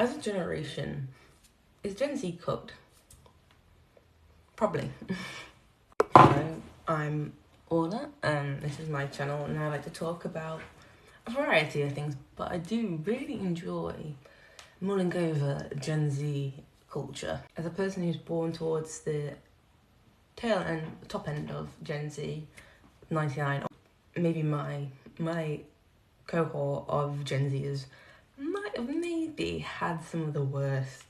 As a generation, is Gen Z cooked? Probably. Hello, I'm Orla, and this is my channel, and I like to talk about a variety of things, but I do really enjoy mulling over Gen Z culture. As a person who's born towards the top end of Gen Z, 99, maybe my cohort of Gen Zers might have maybe had some of the worst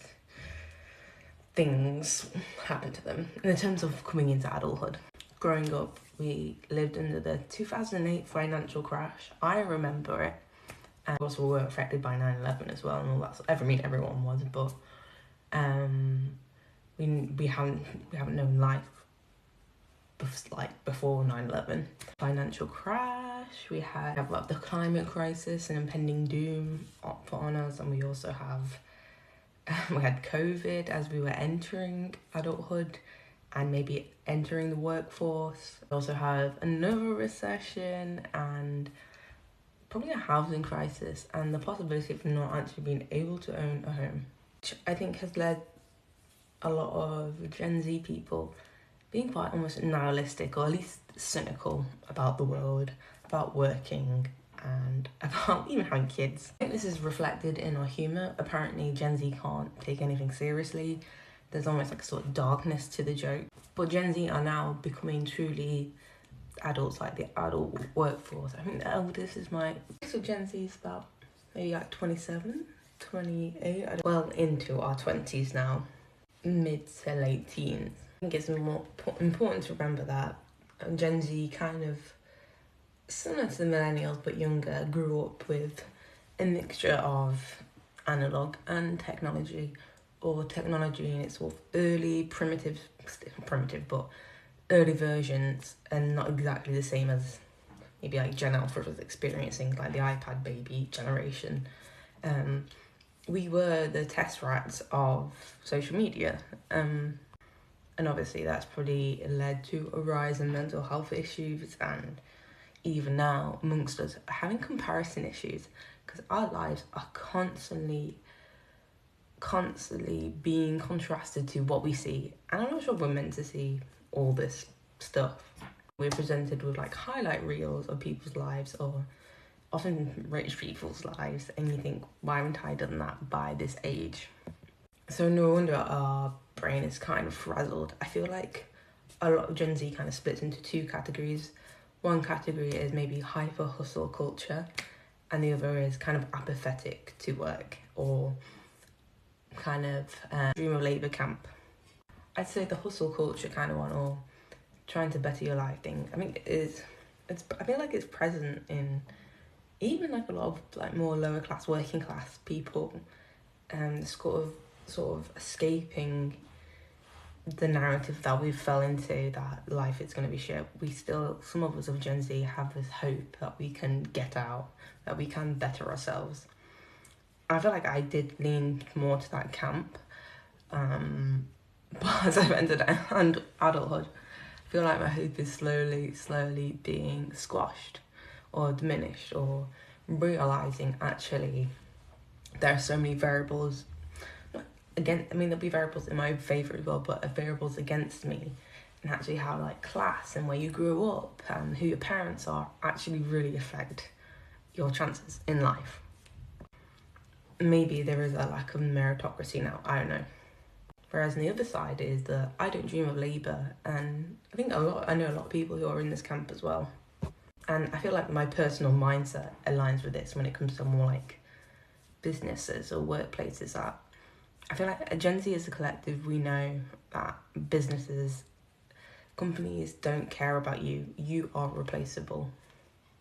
things happen to them in terms of coming into adulthood. Growing up, we lived under the 2008 financial crash. I remember it. And of course, we were affected by 9/11 as well, and all that. Everyone was, but we haven't known life before 9/11. Financial crash. We have like the climate crisis and impending doom put on us, and we also have we had COVID as we were entering adulthood and maybe entering the workforce. We also have another recession and probably a housing crisis and the possibility of not actually being able to own a home, which I think has led a lot of Gen Z people being quite almost nihilistic or at least cynical about the world, about working, and about even having kids. I think this is reflected in our humour. Apparently Gen Z can't take anything seriously. There's almost like a sort of darkness to the joke. But Gen Z are now becoming truly adults, like the adult workforce. I think the eldest is so Gen Z is about maybe like 27, 28. Well into our 20s now, mid to late teens. I think it's more important to remember that Gen Z kind of, similar to the millennials but younger, grew up with a mixture of analog and technology, or technology in its sort of early primitive but early versions, and not exactly the same as maybe like Gen Alpha was experiencing, like the iPad baby generation. We were the test rats of social media, and obviously that's probably led to a rise in mental health issues, and even now amongst us having comparison issues, because our lives are constantly being contrasted to what we see, and I'm not sure we're meant to see all this stuff. We're presented with like highlight reels of people's lives, or often rich people's lives, and you think, why haven't I done that by this age? So no wonder our brain is kind of frazzled. I feel like a lot of Gen Z kind of splits into two categories. One category is maybe hyper hustle culture, and the other is kind of apathetic to work, or kind of dream of labour camp. I'd say the hustle culture kind of one, or trying to better your life thing. I mean, I feel like it's present in even like a lot of like more lower class, working class people, sort of escaping the narrative that we fell into, that life is going to be shit. Some of us of Gen Z have this hope that we can get out, that we can better ourselves. I feel like I did lean more to that camp, but as I've entered adulthood, I feel like my hope is slowly being squashed or diminished, or realising actually there are so many variables. Again, I mean, there'll be variables in my favour as well, but variables against me, and actually how like class and where you grew up and who your parents are actually really affect your chances in life. Maybe there is a lack of meritocracy now, I don't know. Whereas on the other side is that I don't dream of labour, and I know a lot of people who are in this camp as well. And I feel like my personal mindset aligns with this when it comes to more like businesses or workplaces. That I feel like Gen Z as a collective, we know that companies don't care about you. You are replaceable.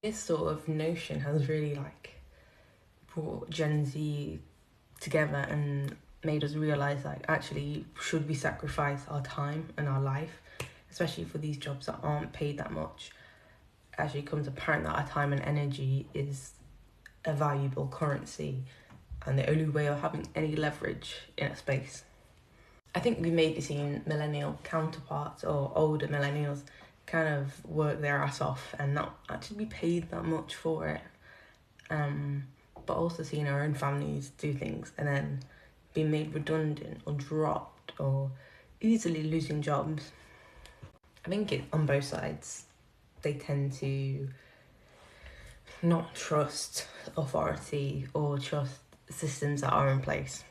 This sort of notion has really like brought Gen Z together and made us realise like, actually, should we sacrifice our time and our life, especially for these jobs that aren't paid that much? It actually becomes apparent that our time and energy is a valuable currency, and the only way of having any leverage in a space. I think we've maybe seen millennial counterparts or older millennials kind of work their ass off and not actually be paid that much for it. But also seeing our own families do things and then being made redundant or dropped or easily losing jobs. I think it on both sides. They tend to not trust authority or trust systems that are in place.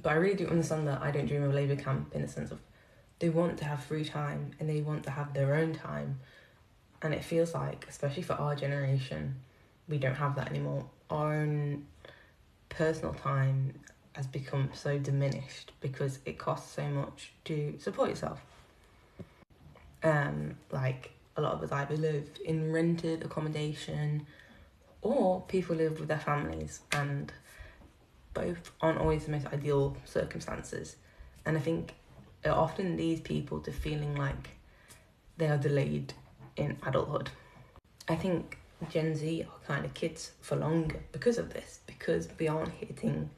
But I really do understand that I don't dream of a Labour camp in the sense of they want to have free time and they want to have their own time. And it feels like, especially for our generation, we don't have that anymore. Our own personal time has become so diminished because it costs so much to support yourself. Like a lot of us either live in rented accommodation or people live with their families, and both aren't always the most ideal circumstances. And I think it often leads people to feeling like they are delayed in adulthood. I think Gen Z are kind of kids for longer because of this, because we aren't hitting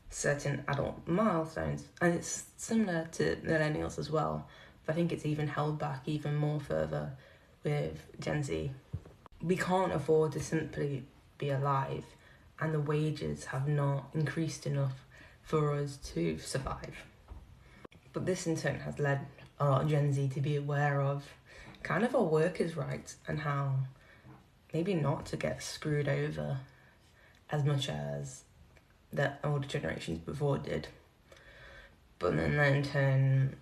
certain adult milestones. And it's similar to millennials as well, but I think it's even held back even more further with Gen Z. We can't afford to simply be alive, and the wages have not increased enough for us to survive. But this in turn has led a lot of Gen Z to be aware of kind of our workers' rights and how maybe not to get screwed over as much as the older generations before did. But then in turn,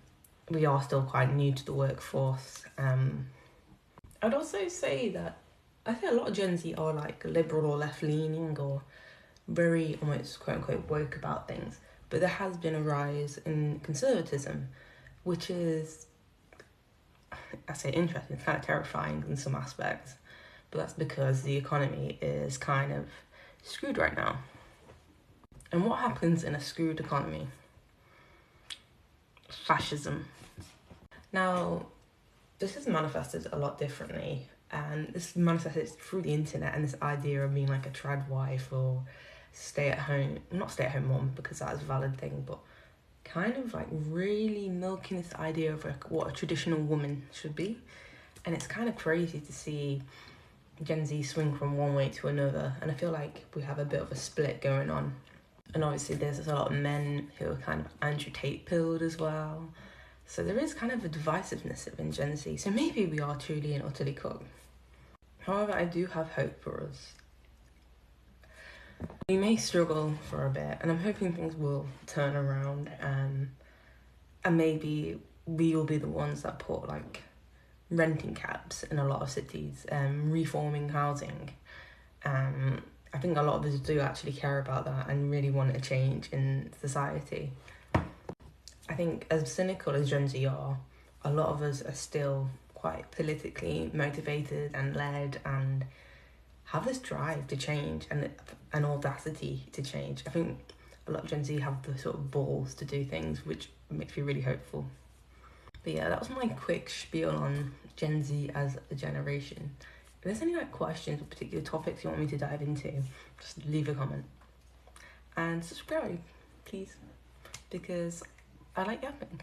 we are still quite new to the workforce. I'd also say that I think a lot of Gen Z are like liberal or left-leaning or very almost quote-unquote woke about things. But there has been a rise in conservatism, which is, I say interesting, it's kind of terrifying in some aspects. But that's because the economy is kind of screwed right now. And what happens in a screwed economy? Fascism. Now, this is manifested a lot differently, and this manifested through the internet and this idea of being like a trad wife or not stay at home mom, because that is a valid thing, but kind of like really milking this idea of like what a traditional woman should be. And it's kind of crazy to see Gen Z swing from one way to another, and I feel like we have a bit of a split going on. And obviously there's a lot of men who are kind of Andrew Tate pilled as well. So there is kind of a divisiveness in Gen Z. So maybe we are truly and utterly cooked. However, I do have hope for us. We may struggle for a bit, and I'm hoping things will turn around, and maybe we will be the ones that put like renting caps in a lot of cities, reforming housing. I think a lot of us do actually care about that and really want a change in society. I think as cynical as Gen Z are, a lot of us are still quite politically motivated and led and have this drive to change and an audacity to change. I think a lot of Gen Z have the sort of balls to do things, which makes me really hopeful. But yeah, that was my quick spiel on Gen Z as a generation. If there's any like questions or particular topics you want me to dive into, just leave a comment. And subscribe, please, because I like yapping.